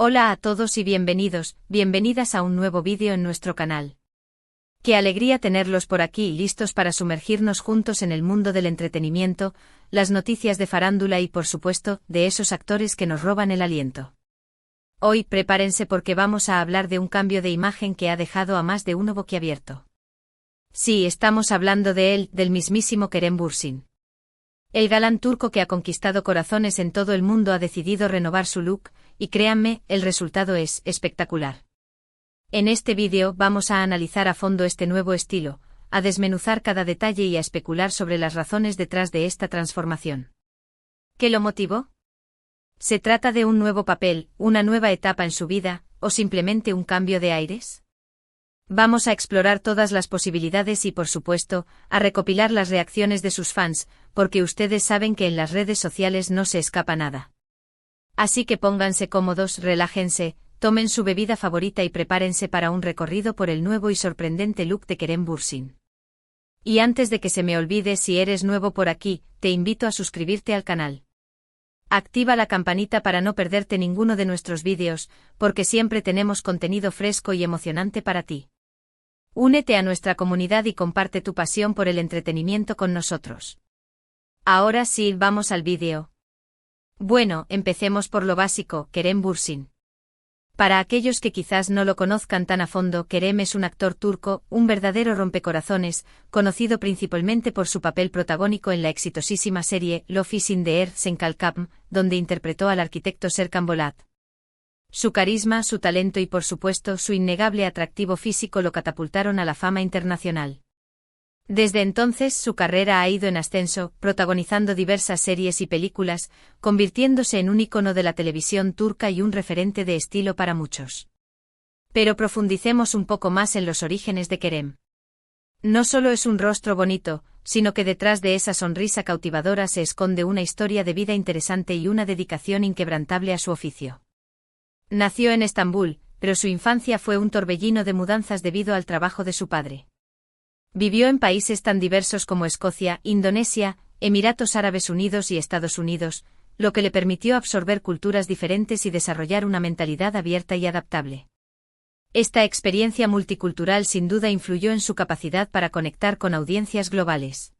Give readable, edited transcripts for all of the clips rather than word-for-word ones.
Hola a todos y bienvenidas a un nuevo vídeo en nuestro canal. Qué alegría tenerlos por aquí listos para sumergirnos juntos en el mundo del entretenimiento, las noticias de farándula y por supuesto, de esos actores que nos roban el aliento. Hoy prepárense porque vamos a hablar de un cambio de imagen que ha dejado a más de uno boquiabierto. Sí, estamos hablando de él, del mismísimo Kerem Bürsin. El galán turco que ha conquistado corazones en todo el mundo ha decidido renovar su look, y créanme, el resultado es espectacular. En este vídeo vamos a analizar a fondo este nuevo estilo, a desmenuzar cada detalle y a especular sobre las razones detrás de esta transformación. ¿Qué lo motivó? ¿Se trata de un nuevo papel, una nueva etapa en su vida, o simplemente un cambio de aires? Vamos a explorar todas las posibilidades y, por supuesto, a recopilar las reacciones de sus fans, porque ustedes saben que en las redes sociales no se escapa nada. Así que pónganse cómodos, relájense, tomen su bebida favorita y prepárense para un recorrido por el nuevo y sorprendente look de Kerem Bürsin. Y antes de que se me olvide, si eres nuevo por aquí, te invito a suscribirte al canal. Activa la campanita para no perderte ninguno de nuestros vídeos, porque siempre tenemos contenido fresco y emocionante para ti. Únete a nuestra comunidad y comparte tu pasión por el entretenimiento con nosotros. Ahora sí, vamos al vídeo. Bueno, empecemos por lo básico, Kerem Bürsin. Para aquellos que quizás no lo conozcan tan a fondo, Kerem es un actor turco, un verdadero rompecorazones, conocido principalmente por su papel protagónico en la exitosísima serie Love is in the Air Senkalkam, donde interpretó al arquitecto Serkan Bolat. Su carisma, su talento y por supuesto su innegable atractivo físico lo catapultaron a la fama internacional. Desde entonces su carrera ha ido en ascenso, protagonizando diversas series y películas, convirtiéndose en un ícono de la televisión turca y un referente de estilo para muchos. Pero profundicemos un poco más en los orígenes de Kerem. No solo es un rostro bonito, sino que detrás de esa sonrisa cautivadora se esconde una historia de vida interesante y una dedicación inquebrantable a su oficio. Nació en Estambul, pero su infancia fue un torbellino de mudanzas debido al trabajo de su padre. Vivió en países tan diversos como Escocia, Indonesia, Emiratos Árabes Unidos y Estados Unidos, lo que le permitió absorber culturas diferentes y desarrollar una mentalidad abierta y adaptable. Esta experiencia multicultural sin duda influyó en su capacidad para conectar con audiencias globales.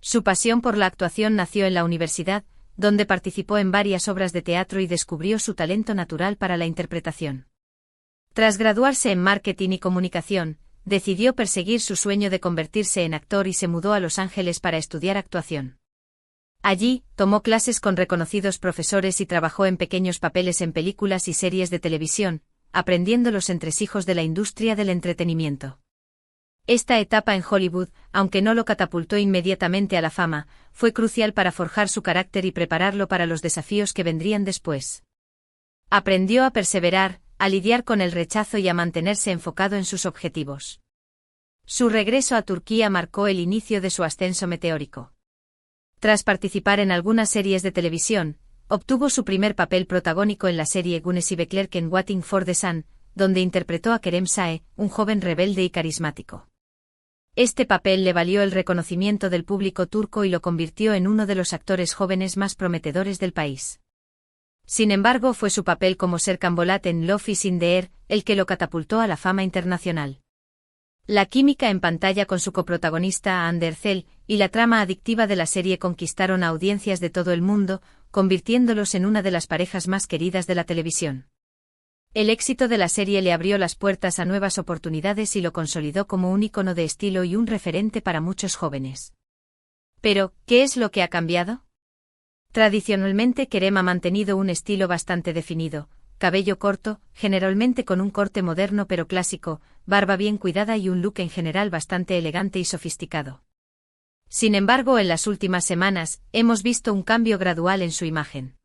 Su pasión por la actuación nació en la universidad, donde participó en varias obras de teatro y descubrió su talento natural para la interpretación. Tras graduarse en marketing y comunicación, decidió perseguir su sueño de convertirse en actor y se mudó a Los Ángeles para estudiar actuación. Allí, tomó clases con reconocidos profesores y trabajó en pequeños papeles en películas y series de televisión, aprendiendo los entresijos de la industria del entretenimiento. Esta etapa en Hollywood, aunque no lo catapultó inmediatamente a la fama, fue crucial para forjar su carácter y prepararlo para los desafíos que vendrían después. Aprendió a perseverar, a lidiar con el rechazo y a mantenerse enfocado en sus objetivos. Su regreso a Turquía marcó el inicio de su ascenso meteórico. Tras participar en algunas series de televisión, obtuvo su primer papel protagónico en la serie Güneş Beklerken Waiting for the Sun, donde interpretó a Kerem Sae, un joven rebelde y carismático. Este papel le valió el reconocimiento del público turco y lo convirtió en uno de los actores jóvenes más prometedores del país. Sin embargo, fue su papel como Serkan Bolat en Love is in the Air el que lo catapultó a la fama internacional. La química en pantalla con su coprotagonista Hande Erçel y la trama adictiva de la serie conquistaron a audiencias de todo el mundo, convirtiéndolos en una de las parejas más queridas de la televisión. El éxito de la serie le abrió las puertas a nuevas oportunidades y lo consolidó como un ícono de estilo y un referente para muchos jóvenes. Pero, ¿qué es lo que ha cambiado? Tradicionalmente Kerem ha mantenido un estilo bastante definido, cabello corto, generalmente con un corte moderno pero clásico, barba bien cuidada y un look en general bastante elegante y sofisticado. Sin embargo, en las últimas semanas, hemos visto un cambio gradual en su imagen.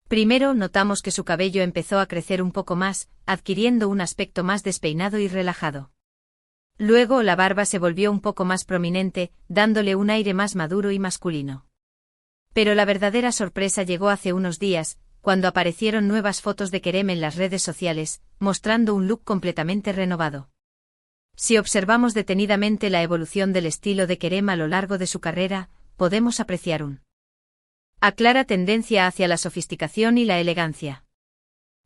Primero notamos que su cabello empezó a crecer un poco más, adquiriendo un aspecto más despeinado y relajado. Luego la barba se volvió un poco más prominente, dándole un aire más maduro y masculino. Pero la verdadera sorpresa llegó hace unos días, cuando aparecieron nuevas fotos de Kerem en las redes sociales, mostrando un look completamente renovado. Si observamos detenidamente la evolución del estilo de Kerem a lo largo de su carrera, podemos apreciar una clara tendencia hacia la sofisticación y la elegancia.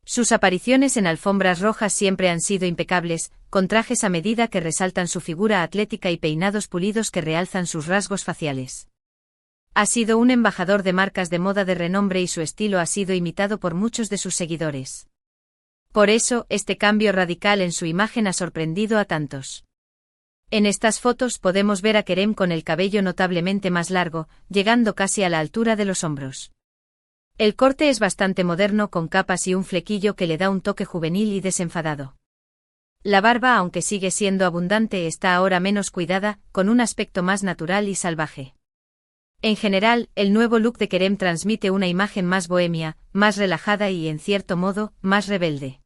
Sus apariciones en alfombras rojas siempre han sido impecables, con trajes a medida que resaltan su figura atlética y peinados pulidos que realzan sus rasgos faciales. Ha sido un embajador de marcas de moda de renombre y su estilo ha sido imitado por muchos de sus seguidores. Por eso, este cambio radical en su imagen ha sorprendido a tantos. En estas fotos podemos ver a Kerem con el cabello notablemente más largo, llegando casi a la altura de los hombros. El corte es bastante moderno con capas y un flequillo que le da un toque juvenil y desenfadado. La barba, aunque sigue siendo abundante, está ahora menos cuidada, con un aspecto más natural y salvaje. En general, el nuevo look de Kerem transmite una imagen más bohemia, más relajada y, en cierto modo, más rebelde.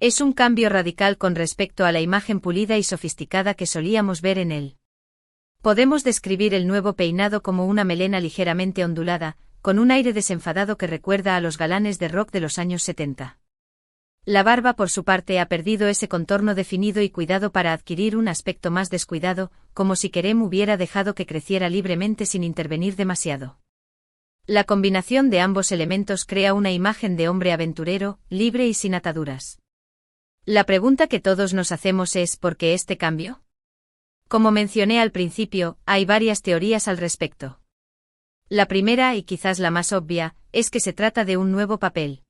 Es un cambio radical con respecto a la imagen pulida y sofisticada que solíamos ver en él. Podemos describir el nuevo peinado como una melena ligeramente ondulada, con un aire desenfadado que recuerda a los galanes de rock de los años 70. La barba, por su parte, ha perdido ese contorno definido y cuidado para adquirir un aspecto más descuidado, como si Kerem hubiera dejado que creciera libremente sin intervenir demasiado. La combinación de ambos elementos crea una imagen de hombre aventurero, libre y sin ataduras. La pregunta que todos nos hacemos es ¿por qué este cambio? Como mencioné al principio, hay varias teorías al respecto. La primera, y quizás la más obvia, es que se trata de un nuevo papel.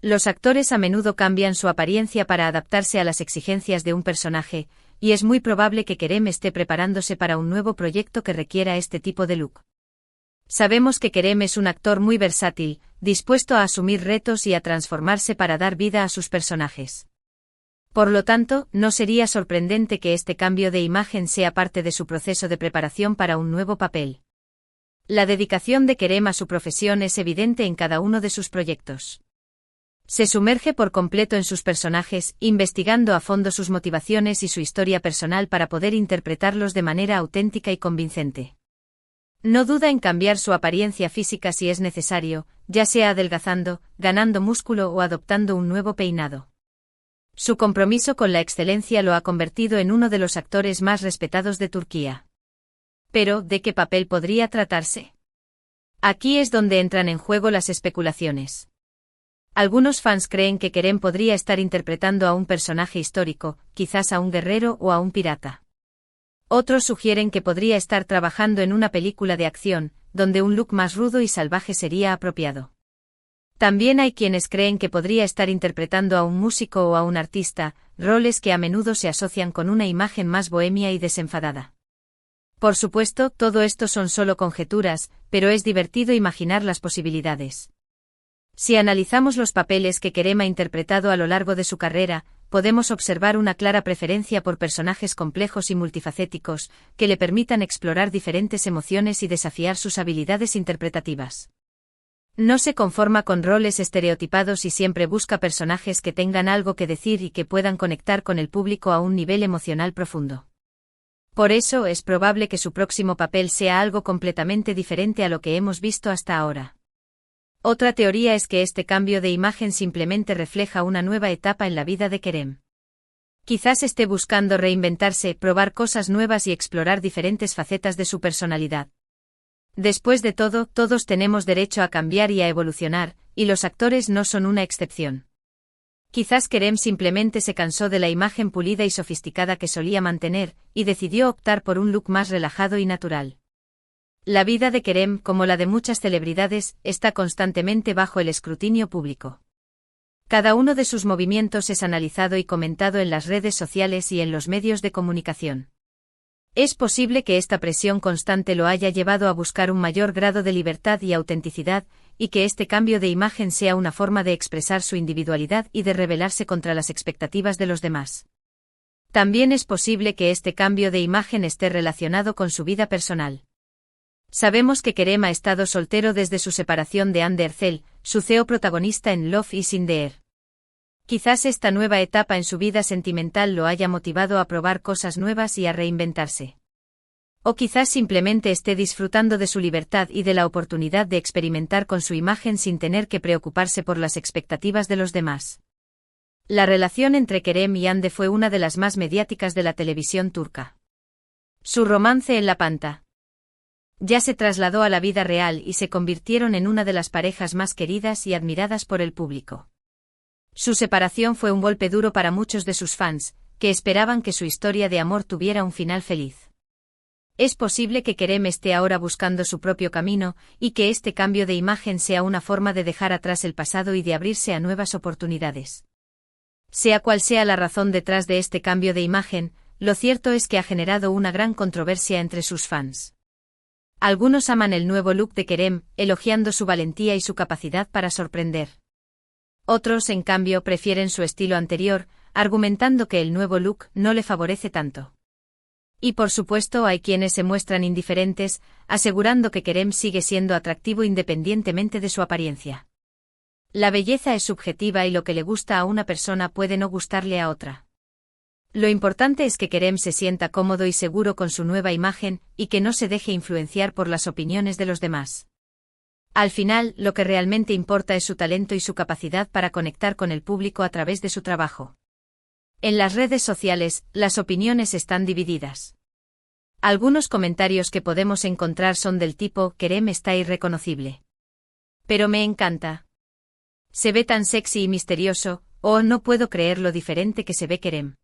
Los actores a menudo cambian su apariencia para adaptarse a las exigencias de un personaje, y es muy probable que Kerem esté preparándose para un nuevo proyecto que requiera este tipo de look. Sabemos que Kerem es un actor muy versátil, dispuesto a asumir retos y a transformarse para dar vida a sus personajes. Por lo tanto, no sería sorprendente que este cambio de imagen sea parte de su proceso de preparación para un nuevo papel. La dedicación de Kerem a su profesión es evidente en cada uno de sus proyectos. Se sumerge por completo en sus personajes, investigando a fondo sus motivaciones y su historia personal para poder interpretarlos de manera auténtica y convincente. No duda en cambiar su apariencia física si es necesario, ya sea adelgazando, ganando músculo o adoptando un nuevo peinado. Su compromiso con la excelencia lo ha convertido en uno de los actores más respetados de Turquía. Pero, ¿de qué papel podría tratarse? Aquí es donde entran en juego las especulaciones. Algunos fans creen que Kerem podría estar interpretando a un personaje histórico, quizás a un guerrero o a un pirata. Otros sugieren que podría estar trabajando en una película de acción, donde un look más rudo y salvaje sería apropiado. También hay quienes creen que podría estar interpretando a un músico o a un artista, roles que a menudo se asocian con una imagen más bohemia y desenfadada. Por supuesto, todo esto son solo conjeturas, pero es divertido imaginar las posibilidades. Si analizamos los papeles que Kerem ha interpretado a lo largo de su carrera, podemos observar una clara preferencia por personajes complejos y multifacéticos, que le permitan explorar diferentes emociones y desafiar sus habilidades interpretativas. No se conforma con roles estereotipados y siempre busca personajes que tengan algo que decir y que puedan conectar con el público a un nivel emocional profundo. Por eso es probable que su próximo papel sea algo completamente diferente a lo que hemos visto hasta ahora. Otra teoría es que este cambio de imagen simplemente refleja una nueva etapa en la vida de Kerem. Quizás esté buscando reinventarse, probar cosas nuevas y explorar diferentes facetas de su personalidad. Después de todo, todos tenemos derecho a cambiar y a evolucionar, y los actores no son una excepción. Quizás Kerem simplemente se cansó de la imagen pulida y sofisticada que solía mantener, y decidió optar por un look más relajado y natural. La vida de Kerem, como la de muchas celebridades, está constantemente bajo el escrutinio público. Cada uno de sus movimientos es analizado y comentado en las redes sociales y en los medios de comunicación. Es posible que esta presión constante lo haya llevado a buscar un mayor grado de libertad y autenticidad, y que este cambio de imagen sea una forma de expresar su individualidad y de rebelarse contra las expectativas de los demás. También es posible que este cambio de imagen esté relacionado con su vida personal. Sabemos que Kerem ha estado soltero desde su separación de Hande Erçel, su CEO protagonista en Love is in the Air. Quizás esta nueva etapa en su vida sentimental lo haya motivado a probar cosas nuevas y a reinventarse. O quizás simplemente esté disfrutando de su libertad y de la oportunidad de experimentar con su imagen sin tener que preocuparse por las expectativas de los demás. La relación entre Kerem y Hande fue una de las más mediáticas de la televisión turca. Su romance en la pantalla ya se trasladó a la vida real y se convirtieron en una de las parejas más queridas y admiradas por el público. Su separación fue un golpe duro para muchos de sus fans, que esperaban que su historia de amor tuviera un final feliz. Es posible que Kerem esté ahora buscando su propio camino, y que este cambio de imagen sea una forma de dejar atrás el pasado y de abrirse a nuevas oportunidades. Sea cual sea la razón detrás de este cambio de imagen, lo cierto es que ha generado una gran controversia entre sus fans. Algunos aman el nuevo look de Kerem, elogiando su valentía y su capacidad para sorprender. Otros, en cambio, prefieren su estilo anterior, argumentando que el nuevo look no le favorece tanto. Y por supuesto hay quienes se muestran indiferentes, asegurando que Kerem sigue siendo atractivo independientemente de su apariencia. La belleza es subjetiva y lo que le gusta a una persona puede no gustarle a otra. Lo importante es que Kerem se sienta cómodo y seguro con su nueva imagen, y que no se deje influenciar por las opiniones de los demás. Al final, lo que realmente importa es su talento y su capacidad para conectar con el público a través de su trabajo. En las redes sociales, las opiniones están divididas. Algunos comentarios que podemos encontrar son del tipo: Kerem está irreconocible. Pero me encanta. Se ve tan sexy y misterioso, o no puedo creer lo diferente que se ve Kerem.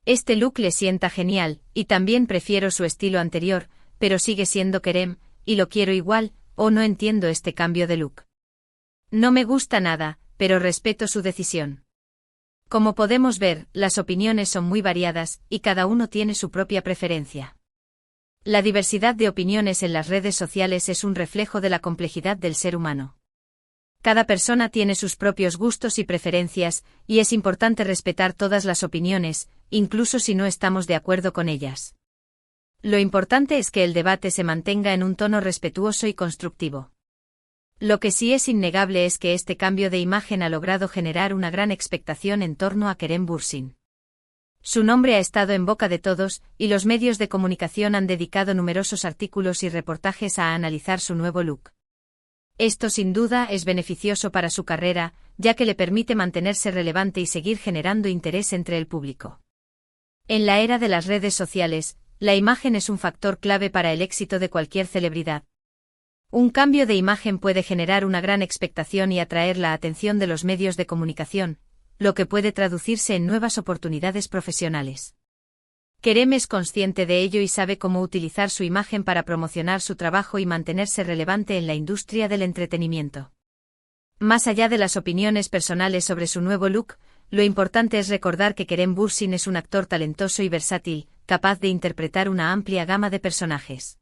Este look le sienta genial, y también prefiero su estilo anterior, pero sigue siendo Kerem, y lo quiero igual, o no entiendo este cambio de look. No me gusta nada, pero respeto su decisión. Como podemos ver, las opiniones son muy variadas, y cada uno tiene su propia preferencia. La diversidad de opiniones en las redes sociales es un reflejo de la complejidad del ser humano. Cada persona tiene sus propios gustos y preferencias, y es importante respetar todas las opiniones, incluso si no estamos de acuerdo con ellas. Lo importante es que el debate se mantenga en un tono respetuoso y constructivo. Lo que sí es innegable es que este cambio de imagen ha logrado generar una gran expectación en torno a Kerem Bürsin. Su nombre ha estado en boca de todos, y los medios de comunicación han dedicado numerosos artículos y reportajes a analizar su nuevo look. Esto sin duda es beneficioso para su carrera, ya que le permite mantenerse relevante y seguir generando interés entre el público. En la era de las redes sociales, la imagen es un factor clave para el éxito de cualquier celebridad. Un cambio de imagen puede generar una gran expectación y atraer la atención de los medios de comunicación, lo que puede traducirse en nuevas oportunidades profesionales. Kerem es consciente de ello y sabe cómo utilizar su imagen para promocionar su trabajo y mantenerse relevante en la industria del entretenimiento. Más allá de las opiniones personales sobre su nuevo look, lo importante es recordar que Kerem Bürsin es un actor talentoso y versátil, capaz de interpretar una amplia gama de personajes.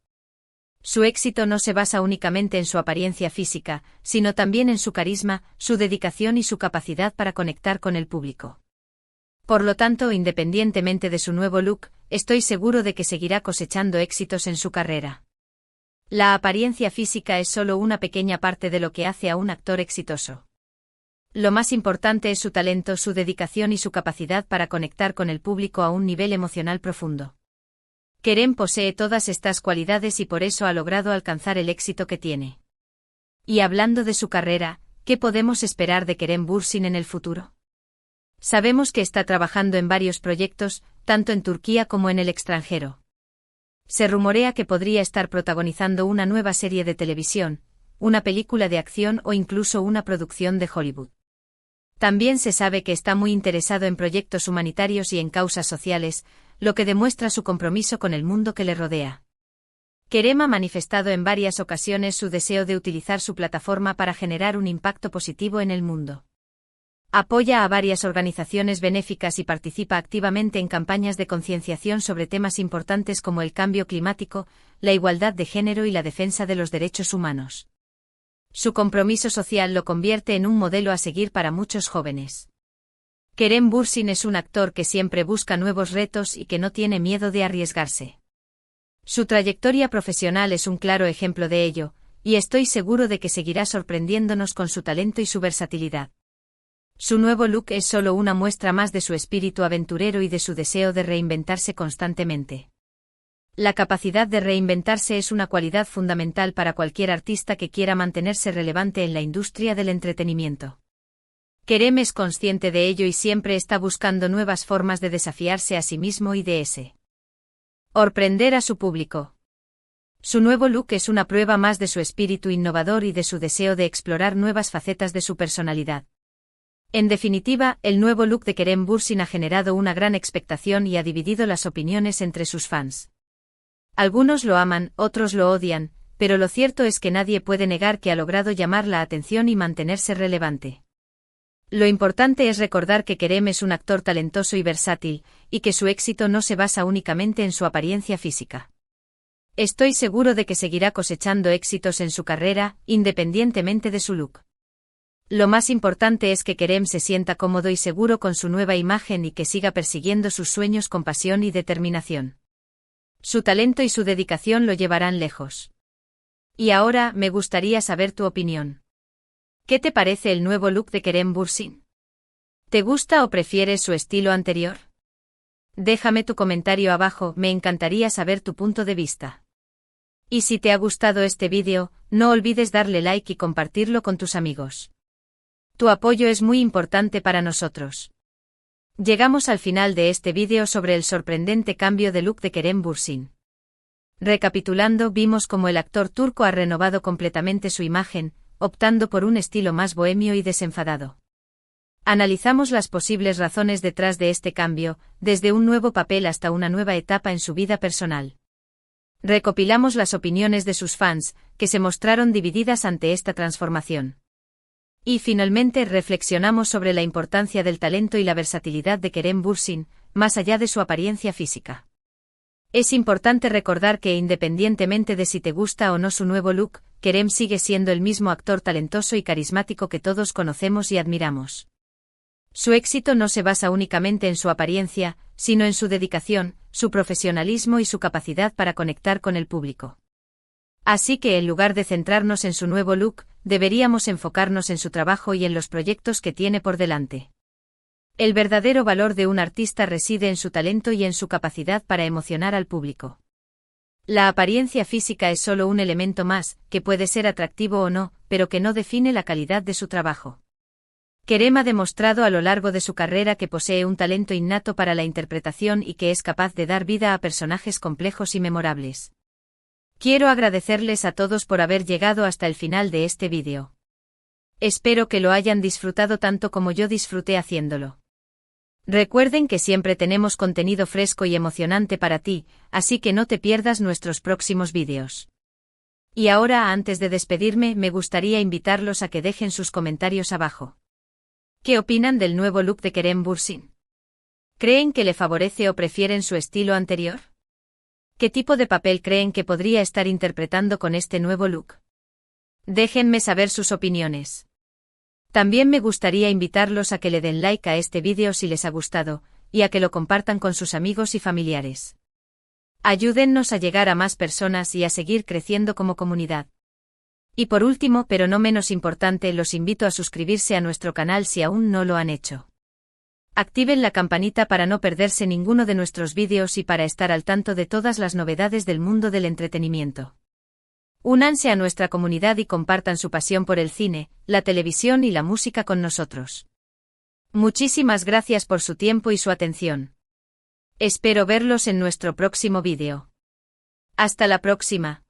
Su éxito no se basa únicamente en su apariencia física, sino también en su carisma, su dedicación y su capacidad para conectar con el público. Por lo tanto, independientemente de su nuevo look, estoy seguro de que seguirá cosechando éxitos en su carrera. La apariencia física es solo una pequeña parte de lo que hace a un actor exitoso. Lo más importante es su talento, su dedicación y su capacidad para conectar con el público a un nivel emocional profundo. Kerem posee todas estas cualidades y por eso ha logrado alcanzar el éxito que tiene. Y hablando de su carrera, ¿qué podemos esperar de Kerem Bürsin en el futuro? Sabemos que está trabajando en varios proyectos, tanto en Turquía como en el extranjero. Se rumorea que podría estar protagonizando una nueva serie de televisión, una película de acción o incluso una producción de Hollywood. También se sabe que está muy interesado en proyectos humanitarios y en causas sociales, lo que demuestra su compromiso con el mundo que le rodea. Kerem ha manifestado en varias ocasiones su deseo de utilizar su plataforma para generar un impacto positivo en el mundo. Apoya a varias organizaciones benéficas y participa activamente en campañas de concienciación sobre temas importantes como el cambio climático, la igualdad de género y la defensa de los derechos humanos. Su compromiso social lo convierte en un modelo a seguir para muchos jóvenes. Kerem Bürsin es un actor que siempre busca nuevos retos y que no tiene miedo de arriesgarse. Su trayectoria profesional es un claro ejemplo de ello, y estoy seguro de que seguirá sorprendiéndonos con su talento y su versatilidad. Su nuevo look es solo una muestra más de su espíritu aventurero y de su deseo de reinventarse constantemente. La capacidad de reinventarse es una cualidad fundamental para cualquier artista que quiera mantenerse relevante en la industria del entretenimiento. Kerem es consciente de ello y siempre está buscando nuevas formas de desafiarse a sí mismo y de sorprender a su público. Su nuevo look es una prueba más de su espíritu innovador y de su deseo de explorar nuevas facetas de su personalidad. En definitiva, el nuevo look de Kerem Bürsin ha generado una gran expectación y ha dividido las opiniones entre sus fans. Algunos lo aman, otros lo odian, pero lo cierto es que nadie puede negar que ha logrado llamar la atención y mantenerse relevante. Lo importante es recordar que Kerem es un actor talentoso y versátil, y que su éxito no se basa únicamente en su apariencia física. Estoy seguro de que seguirá cosechando éxitos en su carrera, independientemente de su look. Lo más importante es que Kerem se sienta cómodo y seguro con su nueva imagen y que siga persiguiendo sus sueños con pasión y determinación. Su talento y su dedicación lo llevarán lejos. Y ahora, me gustaría saber tu opinión. ¿Qué te parece el nuevo look de Kerem Bürsin? ¿Te gusta o prefieres su estilo anterior? Déjame tu comentario abajo, me encantaría saber tu punto de vista. Y si te ha gustado este vídeo, no olvides darle like y compartirlo con tus amigos. Tu apoyo es muy importante para nosotros. Llegamos al final de este vídeo sobre el sorprendente cambio de look de Kerem Bürsin. Recapitulando, vimos cómo el actor turco ha renovado completamente su imagen, optando por un estilo más bohemio y desenfadado. Analizamos las posibles razones detrás de este cambio, desde un nuevo papel hasta una nueva etapa en su vida personal. Recopilamos las opiniones de sus fans, que se mostraron divididas ante esta transformación. Y finalmente reflexionamos sobre la importancia del talento y la versatilidad de Kerem Bürsin, más allá de su apariencia física. Es importante recordar que independientemente de si te gusta o no su nuevo look, Kerem sigue siendo el mismo actor talentoso y carismático que todos conocemos y admiramos. Su éxito no se basa únicamente en su apariencia, sino en su dedicación, su profesionalismo y su capacidad para conectar con el público. Así que en lugar de centrarnos en su nuevo look, deberíamos enfocarnos en su trabajo y en los proyectos que tiene por delante. El verdadero valor de un artista reside en su talento y en su capacidad para emocionar al público. La apariencia física es solo un elemento más, que puede ser atractivo o no, pero que no define la calidad de su trabajo. Kerem ha demostrado a lo largo de su carrera que posee un talento innato para la interpretación y que es capaz de dar vida a personajes complejos y memorables. Quiero agradecerles a todos por haber llegado hasta el final de este vídeo. Espero que lo hayan disfrutado tanto como yo disfruté haciéndolo. Recuerden que siempre tenemos contenido fresco y emocionante para ti, así que no te pierdas nuestros próximos vídeos. Y ahora, antes de despedirme, me gustaría invitarlos a que dejen sus comentarios abajo. ¿Qué opinan del nuevo look de Kerem Bürsin? ¿Creen que le favorece o prefieren su estilo anterior? ¿Qué tipo de papel creen que podría estar interpretando con este nuevo look? Déjenme saber sus opiniones. También me gustaría invitarlos a que le den like a este vídeo si les ha gustado, y a que lo compartan con sus amigos y familiares. Ayúdennos a llegar a más personas y a seguir creciendo como comunidad. Y por último, pero no menos importante, los invito a suscribirse a nuestro canal si aún no lo han hecho. Activen la campanita para no perderse ninguno de nuestros vídeos y para estar al tanto de todas las novedades del mundo del entretenimiento. Únanse a nuestra comunidad y compartan su pasión por el cine, la televisión y la música con nosotros. Muchísimas gracias por su tiempo y su atención. Espero verlos en nuestro próximo vídeo. Hasta la próxima.